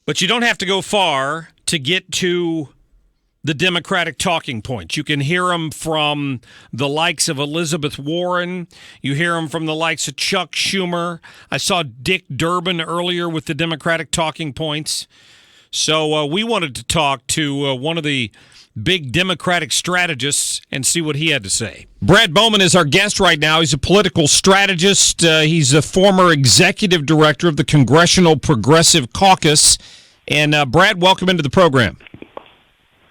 But you don't have to go far to get to the Democratic talking points. You can hear them from the likes of Elizabeth Warren. You hear them from the likes of Chuck Schumer. I saw Dick Durbin earlier with the Democratic talking points. So we wanted to talk to one of the big Democratic strategists and see what he had to say. Brad Bauman is our guest right now. He's a political strategist. He's a former executive director of the Congressional Progressive Caucus. And Brad, welcome into the program.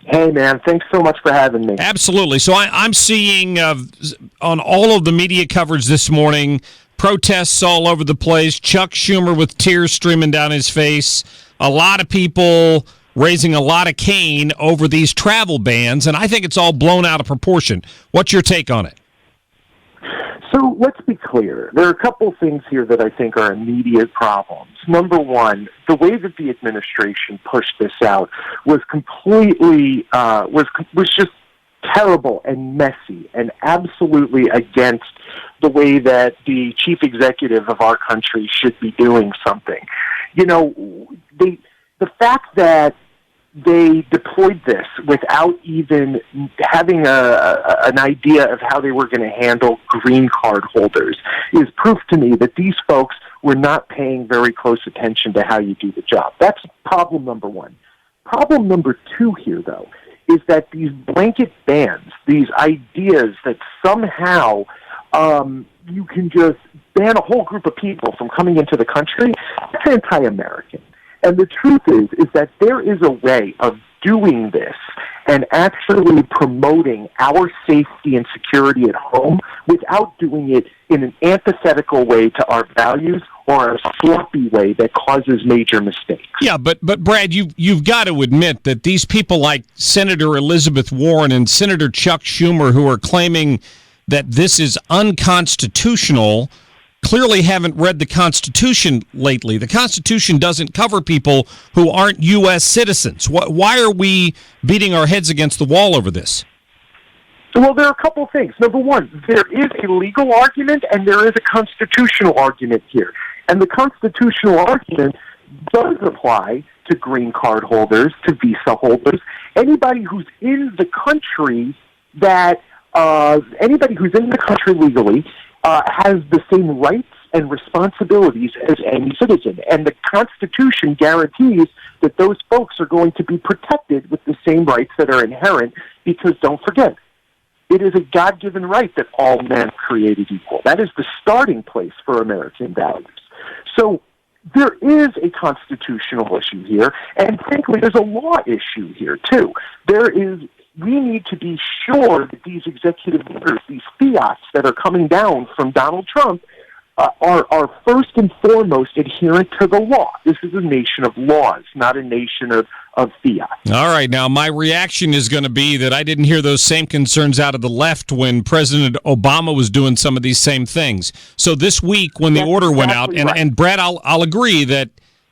Hey, man. Thanks so much for having me. Absolutely. So I'm seeing on all of the media coverage this morning, protests all over the place, Chuck Schumer with tears streaming down his face, a lot of people raising a lot of cane over these travel bans, and I think it's all blown out of proportion. What's your take on it? So let's be clear. There are a couple things here that I think are immediate problems. Number one, the way that the administration pushed this out was completely was just terrible and messy and absolutely against the way that the chief executive of our country should be doing something. You know, the fact that they deployed this without even having an idea of how they were going to handle green card holders is proof to me that these folks were not paying very close attention to how you do the job. That's problem number one. Problem number two here, though, is that these blanket bans, these ideas that somehow you can just ban a whole group of people from coming into the country, that's anti-American. And the truth is that there is a way of doing this and actually promoting our safety and security at home without doing it in an antithetical way to our values or a sloppy way that causes major mistakes. Yeah, but Brad, you've got to admit that these people like Senator Elizabeth Warren and Senator Chuck Schumer, who are claiming that this is unconstitutional, clearly haven't read the Constitution lately. The Constitution doesn't cover people who aren't U.S. citizens. Why are we beating our heads against the wall over this? Well, there are a couple of things. Number one, there is a legal argument and there is a constitutional argument here. And the constitutional argument does apply to green card holders, to visa holders, anybody who's in the country legally has the same rights and responsibilities as any citizen. And the Constitution guarantees that those folks are going to be protected with the same rights that are inherent, because don't forget, it is a God-given right that all men are created equal. That is the starting place for American values. So there is a constitutional issue here, and frankly, there's a law issue here, too. We need to be sure that these executive orders, these fiats that are coming down from Donald Trump, are first and foremost adherent to the law. This is a nation of laws, not a nation of fiat. All right. Now, my reaction is going to be that I didn't hear those same concerns out of the left when President Obama was doing some of these same things. So this week when the order went out, and Brad, I'll agree that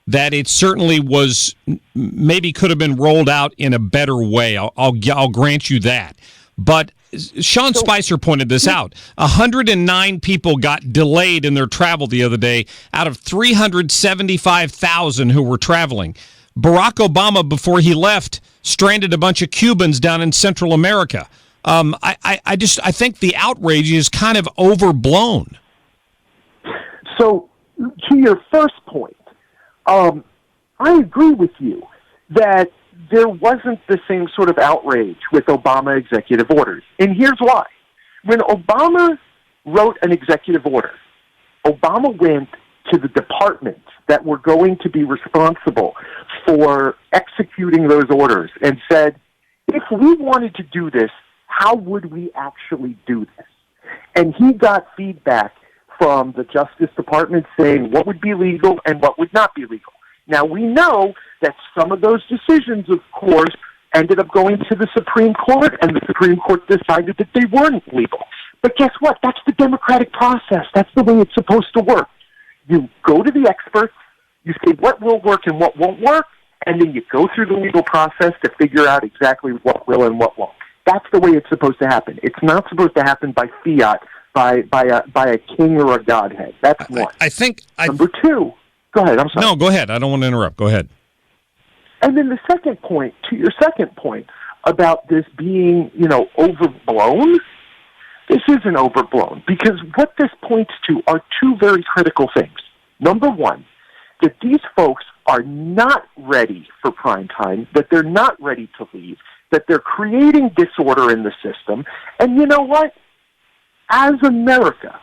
it certainly was, maybe could have been rolled out in a better way. I'll grant you that. But Sean Spicer pointed this out. 109 people got delayed in their travel the other day out of 375,000 who were traveling. Barack Obama, before he left, stranded a bunch of Cubans down in Central America. I think the outrage is kind of overblown. So, to your first point, I agree with you that there wasn't the same sort of outrage with Obama executive orders. And here's why. When Obama wrote an executive order, Obama went to the departments that were going to be responsible for executing those orders and said, if we wanted to do this, how would we actually do this? And he got feedback from the Justice Department saying what would be legal and what would not be legal. Now, we know that some of those decisions, of course, ended up going to the Supreme Court, and the Supreme Court decided that they weren't legal. But guess what? That's the democratic process. That's the way it's supposed to work. You go to the experts, you say what will work and what won't work, and then you go through the legal process to figure out exactly what will and what won't. That's the way it's supposed to happen. It's not supposed to happen by fiat, by a king or a godhead. That's one. I think Number two. Go ahead. I'm sorry. No, go ahead. I don't want to interrupt. Go ahead. And then the second point, to your second point about this being, overblown, this isn't overblown because what this points to are two very critical things. Number one, that these folks are not ready for prime time, that they're not ready to leave, that they're creating disorder in the system. And you know what? As America,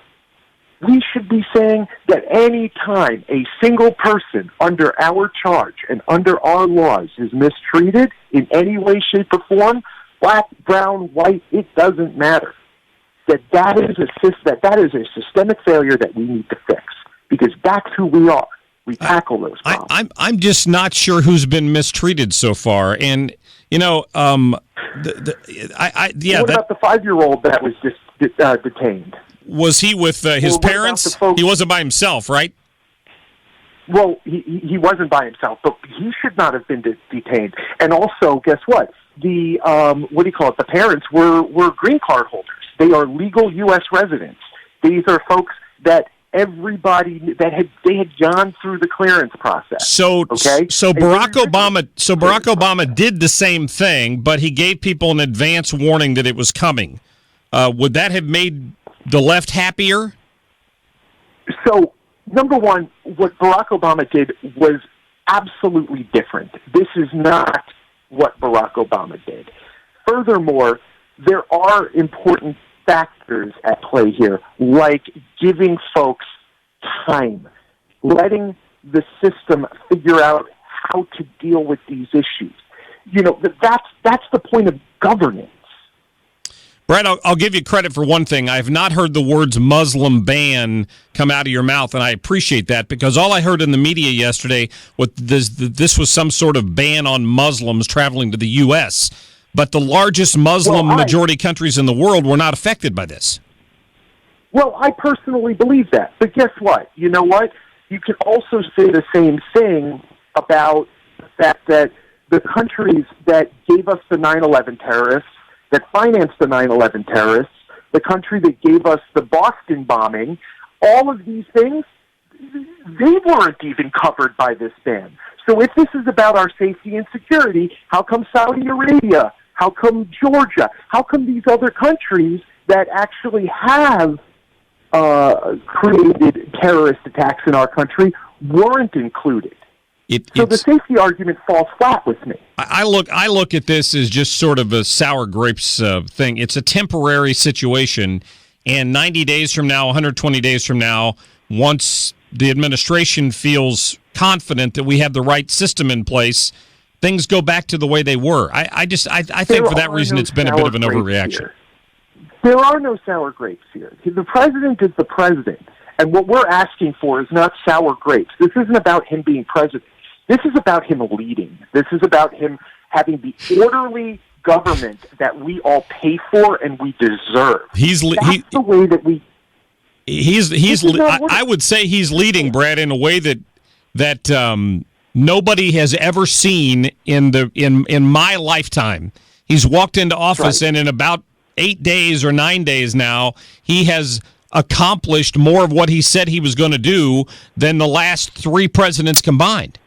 we should be saying that any time a single person under our charge and under our laws is mistreated in any way, shape, or form, black, brown, white, it doesn't matter. That is a systemic failure that we need to fix because that's who we are. We tackle those problems. I'm just not sure who's been mistreated so far, and what about the 5-year-old that was just detained? Was he with his parents? He wasn't by himself, right? Well, he wasn't by himself, but he should not have been detained. And also, guess what? The the parents were green card holders. They are legal U.S. residents. These are folks that everybody they had gone through the clearance process. So Barack Obama did the same thing, but he gave people an advance warning that it was coming. Would that have made the left happier? So, number one, what Barack Obama did was absolutely different. This is not what Barack Obama did. Furthermore, there are important factors at play here, like giving folks time, letting the system figure out how to deal with these issues. That's the point of governance. Brad, I'll give you credit for one thing. I've not heard the words Muslim ban come out of your mouth, and I appreciate that because all I heard in the media yesterday was this was some sort of ban on Muslims traveling to the U.S., but the largest Muslim majority countries in the world were not affected by this. Well, I personally believe that. But guess what? You know what? You can also say the same thing about the fact that the countries that gave us the 9/11 terrorists, that financed the 9/11 terrorists, the country that gave us the Boston bombing, all of these things, they weren't even covered by this ban. So if this is about our safety and security, how come Saudi Arabia? How come Georgia? How come these other countries that actually have created terrorist attacks in our country weren't included? So the safety argument falls flat with me. I look at this as just sort of a sour grapes thing. It's a temporary situation, and 90 days from now, 120 days from now, once the administration feels confident that we have the right system in place, things go back to the way they were. I think for that reason it's been a bit of an overreaction. Here. There are no sour grapes here. The president is the president, and what we're asking for is not sour grapes. This isn't about him being president. This is about him leading. This is about him having the orderly government that we all pay for and we deserve. That's the way that we... I would say he's leading, Brad, in a way that nobody has ever seen in my lifetime. He's walked into office, and in about 8 days or 9 days now, he has accomplished more of what he said he was going to do than the last 3 presidents combined.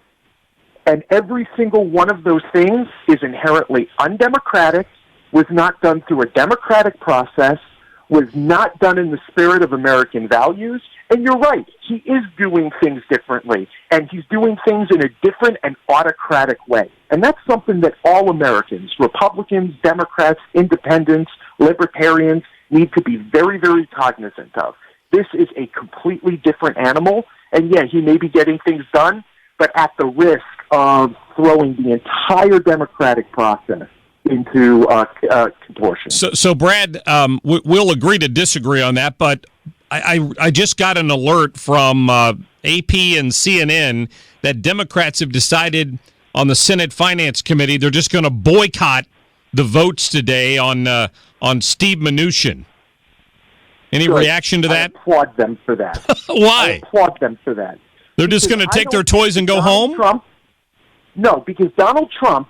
And every single one of those things is inherently undemocratic, was not done through a democratic process, was not done in the spirit of American values. And you're right, he is doing things differently, and he's doing things in a different and autocratic way. And that's something that all Americans, Republicans, Democrats, independents, libertarians, need to be very, very cognizant of. This is a completely different animal, and yeah, he may be getting things done, but at the risk of throwing the entire democratic process into contortion. So Brad, we'll agree to disagree on that, but I just got an alert from AP and CNN that Democrats have decided on the Senate Finance Committee they're just going to boycott the votes today on Steve Mnuchin. Any reaction to that? I applaud them for that. Why? I applaud them for that. They're just going to take their toys and go home? No, because Donald Trump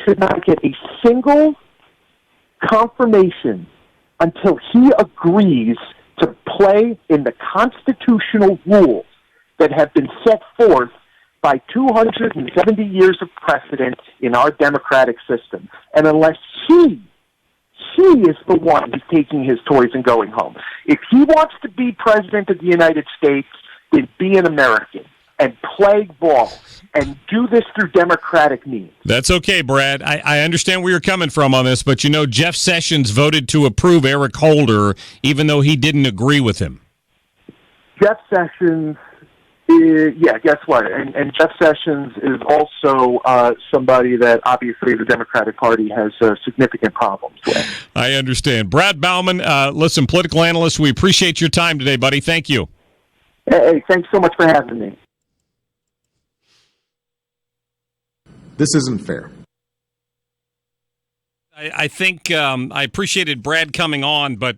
should not get a single confirmation until he agrees to play in the constitutional rules that have been set forth by 270 years of precedent in our democratic system. And unless he is the one who's taking his toys and going home. If he wants to be president of the United States, then be an American and play ball and do this through democratic means. That's okay, Brad. I understand where you're coming from on this, but Jeff Sessions voted to approve Eric Holder even though he didn't agree with him. Jeff Sessions, guess what? And Jeff Sessions is also somebody that obviously the Democratic Party has significant problems with. I understand. Brad Bauman, listen, political analyst, we appreciate your time today, buddy. Thank you. Hey, thanks so much for having me. This isn't fair. I think I appreciated Brad coming on, but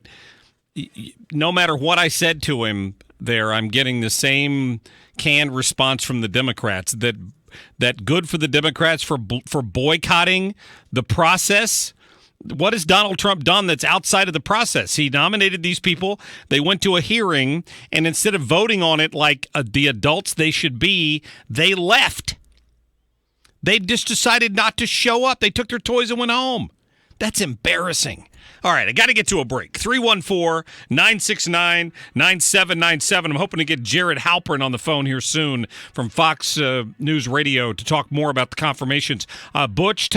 no matter what I said to him there, I'm getting the same canned response from the Democrats that good for the Democrats for boycotting the process. What has Donald Trump done that's outside of the process? He nominated these people. They went to a hearing, and instead of voting on it like the adults they should be, they left. They just decided not to show up. They took their toys and went home. That's embarrassing. All right, I got to get to a break. 314-969-9797. I'm hoping to get Jared Halpern on the phone here soon from Fox News Radio to talk more about the confirmations. Butch,